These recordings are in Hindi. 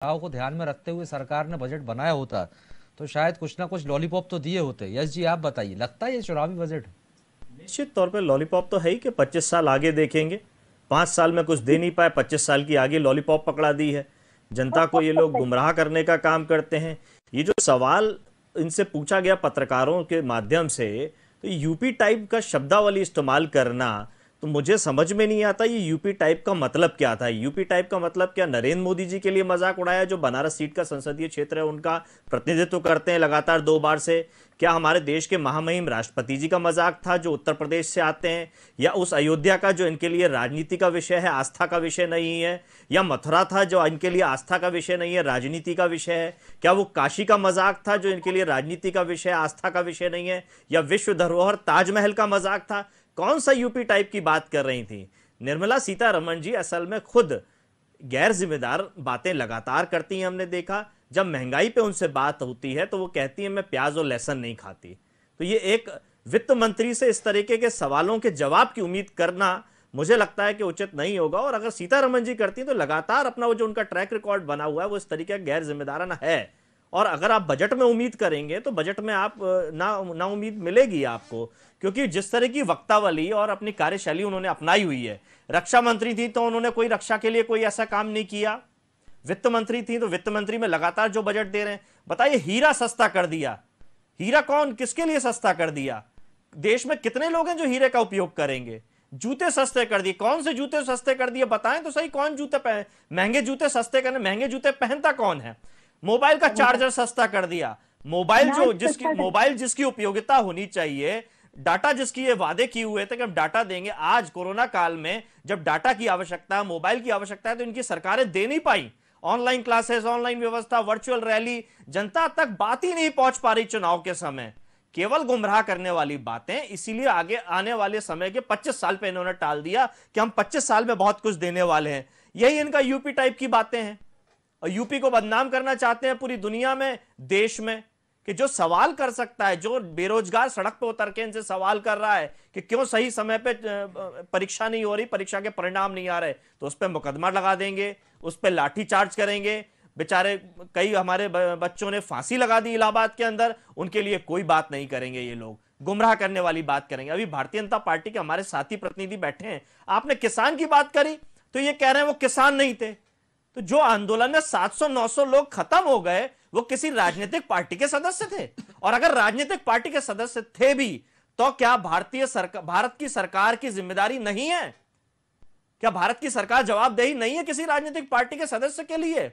भाव को ध्यान में रखते हुए सरकार ने बजट बनाया होता तो शायद कुछ ना कुछ लॉलीपॉप तो दिए होते। यश जी, आप बताइए, लगता है ये चुनावी बजट? निश्चित तौर पे लॉलीपॉप तो है ही कि 25 साल आगे देखेंगे। 5 साल में कुछ दे नहीं पाए, 25 साल की आगे लॉलीपॉप पकड़ा दी है। जनता को ये लोग गुमराह करने का काम करते हैं। ये जो सवाल इनसे पूछा गया पत्रकारों के माध्यम से, तो यूपी टाइप का शब्दावली इस्तेमाल करना, तो मुझे समझ में नहीं आता ये यूपी टाइप का मतलब क्या था। यूपी टाइप का मतलब क्या नरेंद्र मोदी जी के लिए मजाक उड़ाया, जो बनारस सीट का संसदीय क्षेत्र है उनका प्रतिनिधित्व करते हैं लगातार 2 बार से? क्या हमारे देश के महामहिम राष्ट्रपति जी का मजाक था जो उत्तर प्रदेश से आते हैं? या उस अयोध्या का जो इनके लिए राजनीति का विषय है, आस्था का विषय नहीं है? या मथुरा था जो इनके लिए आस्था का विषय नहीं है, राजनीति का विषय है? क्या वो काशी का मजाक था जो इनके लिए राजनीति का विषय, आस्था का विषय नहीं है? या विश्व धरोहर ताजमहल का मजाक था? कौन सा यूपी टाइप की बात कर रही थी? निर्मला सीतारमण जी असल में खुद गैर जिम्मेदार बातें लगातार करती हैं। हमने देखा जब महंगाई पे उनसे बात होती है तो वो कहती है मैं प्याज और लहसुन नहीं खाती। तो ये एक वित्त मंत्री से इस तरीके के सवालों के जवाब की उम्मीद करना मुझे लगता है कि उचित नहीं होगा। और अगर सीतारमण जी करती तो लगातार अपना वो जो उनका ट्रैक रिकॉर्ड बना हुआ है वो इस तरीके का गैर जिम्मेदाराना है। और अगर आप बजट में उम्मीद करेंगे तो बजट में आप ना उम्मीद मिलेगी आपको, क्योंकि जिस तरह की वक्तावली और अपनी कार्यशैली उन्होंने अपनाई हुई है। रक्षा मंत्री थी तो उन्होंने कोई रक्षा के लिए कोई ऐसा काम नहीं किया। वित्त मंत्री थी तो वित्त मंत्री में लगातार जो बजट दे रहे हैं, बताइए हीरा सस्ता कर दिया। हीरा कौन किसके लिए सस्ता कर दिया? देश में कितने लोग हैं जो हीरे का उपयोग करेंगे? जूते सस्ते कर दिए। कौन से जूते सस्ते कर दिए बताएं तो सही। कौन जूते पहन, महंगे जूते सस्ते करने, महंगे जूते पहनता कौन है? मोबाइल का चार्जर सस्ता कर दिया। मोबाइल जिसकी उपयोगिता होनी चाहिए, डाटा जिसकी ये वादे किए हुए थे कि हम डाटा देंगे, आज कोरोना काल में जब डाटा की आवश्यकता है, मोबाइल की आवश्यकता है, तो इनकी सरकारें दे नहीं पाई। ऑनलाइन क्लासेस, ऑनलाइन व्यवस्था, वर्चुअल रैली, जनता तक बात ही नहीं पहुंच पा रही चुनाव के समय। केवल गुमराह करने वाली बातें। इसीलिए आगे आने वाले समय के 25 साल पे इन्होंने टाल दिया कि हम 25 साल में बहुत कुछ देने वाले हैं। यही इनका यूपी टाइप की बातें हैं। और यूपी को बदनाम करना चाहते हैं पूरी दुनिया में, देश में, कि जो सवाल कर सकता है, जो बेरोजगार सड़क पे उतर के इनसे सवाल कर रहा है कि क्यों सही समय पे परीक्षा नहीं हो रही, परीक्षा के परिणाम नहीं आ रहे, तो उस पर मुकदमा लगा देंगे, उस पर लाठी चार्ज करेंगे। बेचारे कई हमारे बच्चों ने फांसी लगा दी इलाहाबाद के अंदर, उनके लिए कोई बात नहीं करेंगे। ये लोग गुमराह करने वाली बात करेंगे। अभी भारतीय जनता पार्टी के हमारे साथी प्रतिनिधि बैठे हैं, आपने किसान की बात करी तो ये कह रहे हैं वो किसान नहीं थे। तो जो आंदोलन में 700-900 लोग खत्म हो गए वो किसी राजनीतिक पार्टी के सदस्य थे। और अगर राजनीतिक पार्टी के सदस्य थे भी तो क्या भारत की सरकार की जिम्मेदारी नहीं है? क्या भारत की सरकार जवाबदेही नहीं है किसी राजनीतिक पार्टी के सदस्य के लिए?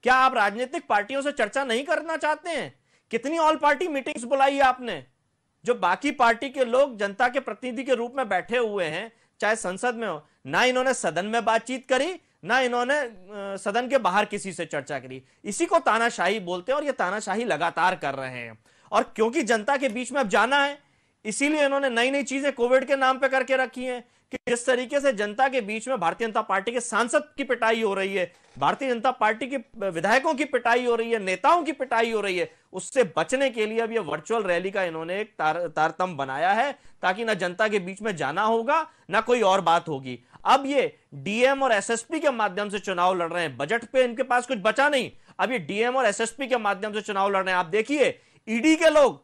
क्या आप राजनीतिक पार्टियों से चर्चा नहीं करना चाहते हैं? कितनी ऑल पार्टी मीटिंग्स बुलाई आपने? जो बाकी पार्टी के लोग जनता के प्रतिनिधि के रूप में बैठे हुए हैं, चाहे संसद में हो, ना इन्होंने सदन में बातचीत करी, ना इन्होंने सदन के बाहर किसी से चर्चा करी। इसी को तानाशाही बोलते हैं और ये तानाशाही लगातार कर रहे हैं। और क्योंकि जनता के बीच में अब जाना है, इसीलिए इन्होंने नई नई चीजें कोविड के नाम पे करके रखी हैं कि जिस तरीके से जनता के बीच में भारतीय जनता पार्टी के सांसद की पिटाई हो रही है, भारतीय जनता पार्टी के विधायकों की पिटाई हो रही है, नेताओं की पिटाई हो रही है, उससे बचने के लिए अब ये वर्चुअल रैली का इन्होंने एक तारतम्य बनाया है, ताकि ना जनता के बीच में जाना होगा ना कोई और बात होगी। अब ये डीएम और एसएसपी के माध्यम से चुनाव लड़ रहे हैं। बजट पे इनके पास कुछ बचा नहीं, अब ये डीएम और एसएसपी के माध्यम से चुनाव लड़ रहे हैं। आप देखिए, ईडी के लोग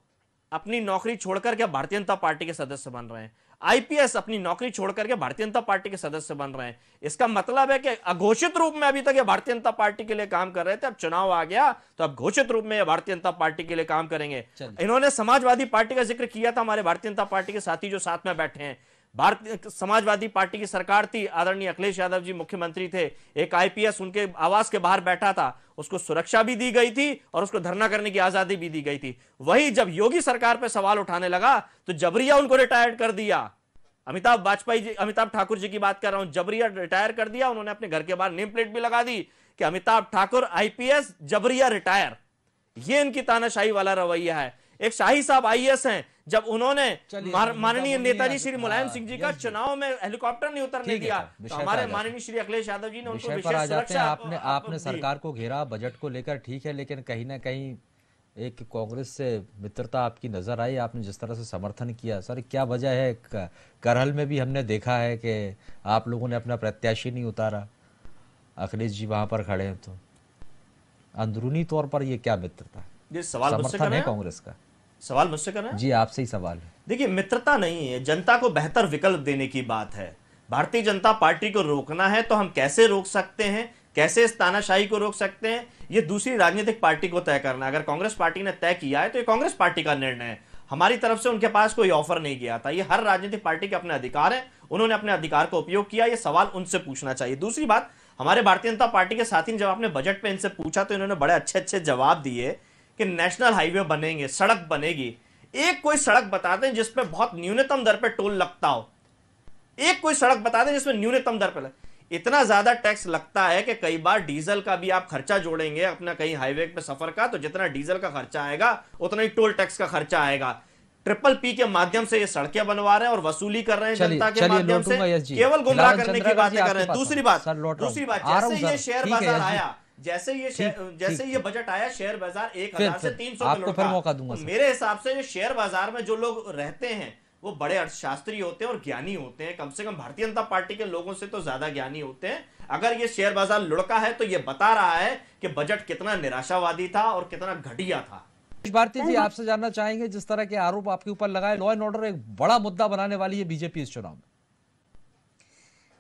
अपनी नौकरी छोड़कर के भारतीय जनता पार्टी के सदस्य बन रहे हैं, आईपीएस अपनी नौकरी छोड़कर के भारतीय जनता पार्टी के सदस्य बन रहे हैं। इसका मतलब है कि अघोषित रूप में अभी तक ये भारतीय जनता पार्टी के लिए काम कर रहे थे, अब चुनाव आ गया तो अब घोषित रूप में ये भारतीय जनता पार्टी के लिए काम करेंगे। इन्होंने समाजवादी पार्टी का जिक्र किया था, हमारे भारतीय जनता पार्टी के साथी जो साथ में बैठे हैं। भारतीय समाजवादी पार्टी की सरकार थी, आदरणीय अखिलेश यादव जी मुख्यमंत्री थे, एक आईपीएस उनके आवास के बाहर बैठा था, उसको सुरक्षा भी दी गई थी और उसको धरना करने की आजादी भी दी गई थी। वही जब योगी सरकार पे सवाल उठाने लगा तो जबरिया उनको रिटायर्ड कर दिया। अमिताभ ठाकुर जी की बात कर रहा हूं, जबरिया रिटायर कर दिया उन्होंने। अपने घर के बाहर नेम प्लेट भी लगा दी कि अमिताभ ठाकुर आईपीएस, जबरिया रिटायर। ये इनकी तानाशाही वाला रवैया है। एक शाही साहब आईएएस हैं, जब उन्होंने माननीय नेताजी श्री मुलायम सिंह जी का चुनाव में हेलीकॉप्टर नहीं उतरने दिया तो हमारे माननीय श्री अखिलेश यादव जी ने उनको विशेष सुरक्षा। आपने सरकार को घेरा बजट को लेकर, ठीक है, लेकिन कहीं ना कहीं एक कांग्रेस से मित्रता आपकी नजर आई, आपने जिस तरह से समर्थन किया। सर, क्या वजह है? करहल में भी हमने देखा है कि आप लोगों ने अपना प्रत्याशी नहीं उतारा, अखिलेश जी वहां पर खड़े हैं तो अंदरूनी तौर पर ये क्या मित्रता है? ये सवाल मुझसे कर समर्थन रहे है हैं? कांग्रेस का? सवाल मुझसे कर रहे हैं? जी, आपसे ही सवाल है। देखिए, मित्रता नहीं है, जनता को बेहतर विकल्प देने की बात है। भारतीय जनता पार्टी को रोकना है तो हम कैसे रोक सकते हैं, कैसे इस तानाशाही को रोक सकते हैं, ये दूसरी राजनीतिक पार्टी को तय करना है। अगर कांग्रेस पार्टी ने तय किया है तो ये कांग्रेस पार्टी का निर्णय है, हमारी तरफ से उनके पास कोई ऑफर नहीं गया था। ये हर राजनीतिक पार्टी के अपने अधिकार है, उन्होंने अपने अधिकार का उपयोग किया, ये सवाल उनसे पूछना चाहिए। दूसरी बात, हमारे भारतीय जनता पार्टी के साथी ने जब आपने बजट पे इनसे पूछा तो इन्होंने बड़े अच्छे अच्छे जवाब दिए कि नेशनल हाईवे बनेंगे, सड़क बनेगी। एक कोई सड़क बता दें जिसपे बहुत न्यूनतम दर पे टोल लगता हो, एक कोई सड़क बता दें जिसमें न्यूनतम दर पे इतना ज्यादा टैक्स लगता है कि कई बार डीजल का भी आप खर्चा जोड़ेंगे अपना कहीं हाईवे पे सफर का, तो जितना डीजल का खर्चा आएगा उतना ही टोल टैक्स का खर्चा आएगा। ट्रिपल पी के माध्यम से ये सड़कें बनवा रहे हैं और वसूली कर रहे हैं जनता के माध्यम से, केवल गुमराह करने की बातें कर रहे हैं। दूसरी बात, जैसे ये शेयर बाजार आया, जैसे ये बजट आया, शेयर बाजार 1000 से 300 पे लौटा। मेरे हिसाब से ये शेयर बाजार में जो लोग रहते हैं वो बड़े अर्थशास्त्री होते हैं और ज्ञानी होते हैं, कम से कम भारतीय जनता पार्टी के लोगों से तो ज्यादा ज्ञानी होते हैं। अगर ये शेयर बाजार लुढ़का है तो ये बता रहा है कि बजट कितना निराशावादी था और कितना घटिया था। भारती जी, आपसे जानना चाहेंगे, जिस तरह के आरोप आपके ऊपर लगाए, लॉ एंड ऑर्डर एक बड़ा मुद्दा बनाने वाली है बीजेपी इस चुनाव में।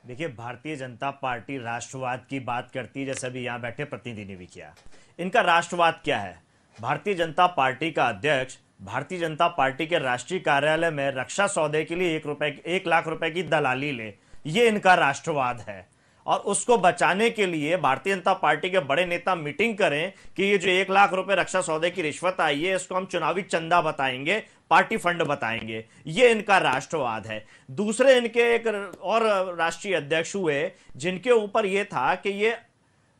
देखिए, भारतीय जनता पार्टी राष्ट्रवाद की बात करती है, जैसे अभी यहां बैठे प्रतिनिधि ने भी किया। इनका राष्ट्रवाद क्या है? भारतीय जनता पार्टी का अध्यक्ष भारतीय जनता पार्टी के राष्ट्रीय कार्यालय में रक्षा सौदे के लिए 1 लाख रुपए की दलाली ले, ये इनका राष्ट्रवाद है। और उसको बचाने के लिए भारतीय जनता पार्टी के बड़े नेता मीटिंग करें कि ये जो 1 लाख रुपए रक्षा सौदे की रिश्वत आई है इसको हम चुनावी चंदा बताएंगे, पार्टी फंड बताएंगे, ये इनका राष्ट्रवाद है। दूसरे इनके एक और राष्ट्रीय अध्यक्ष हुए जिनके ऊपर ये था कि ये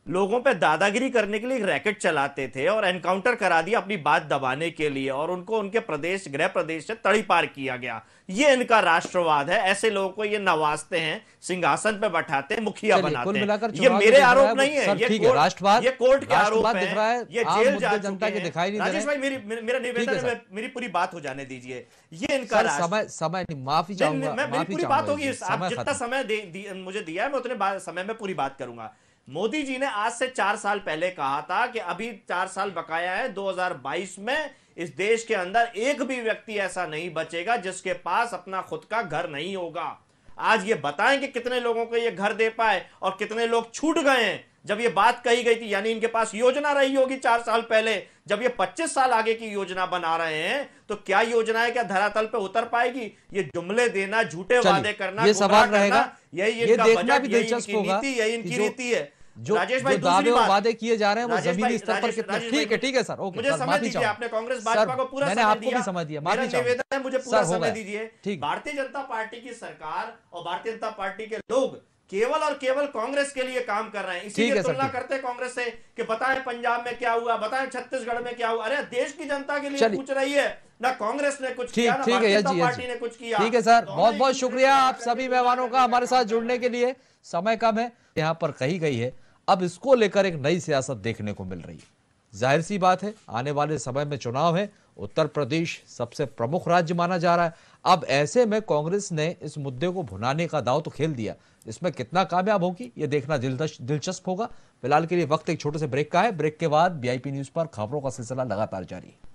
लोगों पे दादागिरी करने के लिए एक रैकेट चलाते थे और एनकाउंटर करा दिया अपनी बात दबाने के लिए, और उनको उनके प्रदेश, गृह प्रदेश से तड़ी पार किया गया। ये इनका राष्ट्रवाद है। ऐसे लोगों को ये नवाजते हैं, सिंहासन पे बैठाते हैं, मुखिया बनाते हैं। ये मेरे आरोप नहीं है, ये कोर्ट के आरोप है, ये जेल जा चुके हैं। राजेश भाई, मेरा निवेदन है, मेरी पूरी बात हो जाने दीजिए। ये इनका समय माफी चाहूंगा, मेरी पूरी बात होगी। आप जितना समय मुझे दिया है मैं उतने समय में पूरी बात करूंगा। मोदी जी ने आज से 4 साल पहले कहा था कि अभी 4 साल बकाया है, 2022 में इस देश के अंदर एक भी व्यक्ति ऐसा नहीं बचेगा जिसके पास अपना खुद का घर नहीं होगा। आज ये बताएं कि कितने लोगों को ये घर दे पाए और कितने लोग छूट गए हैं जब ये बात कही गई थी। यानी इनके पास योजना रही होगी 4 साल पहले, जब ये 25 साल आगे की योजना बना रहे हैं, तो क्या योजना है, क्या धरातल पे उतर पाएगी? ये जुमले देना, झूठे वादे करना, ये सवाल रहेगा, यही इनका बजट, यही इनकी नीति, यही इनकी नीति है। राजेश भाई, दावे और वादे किए जा रहे हैं वो जमीनी स्तर पर कितने? ठीक है सर, ओके, मुझे समय दीजिए। आपने कांग्रेस भाजपा को पूरा मैंने आपको भी समय दिया, मेरा निवेदन है मुझे पूरा समय दीजिए। भारतीय जनता पार्टी की सरकार और भारतीय जनता पार्टी के लोग केवल और केवल कांग्रेस के लिए काम कर रहे हैं। इसीलिए तुलना करते हैं कांग्रेस से कि बताएं पंजाब में क्या हुआ, बताएं छत्तीसगढ़ में क्या हुआ। अरे देश की जनता के लिए पूछ रही है ना, कांग्रेस ने कुछ किया ना भारतीय जनता पार्टी ने कुछ किया। ठीक है सर, बहुत बहुत शुक्रिया आप सभी मेहमानों का हमारे साथ जुड़ने के लिए। समय कम है, यहाँ पर कही गई है, अब इसको लेकर एक नई सियासत देखने को मिल रही है। जाहिर सी बात है, आने वाले समय में चुनाव है, उत्तर प्रदेश सबसे प्रमुख राज्य माना जा रहा है। अब ऐसे में कांग्रेस ने इस मुद्दे को भुनाने का दांव तो खेल दिया, इसमें कितना कामयाब होगी ये देखना दिलचस्प होगा। फिलहाल के लिए वक्त एक छोटे से ब्रेक का है। ब्रेक के बाद वीआईपी न्यूज पर खबरों का सिलसिला लगातार जारी है।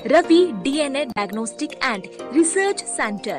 Ravi DNA Diagnostic and Research Center,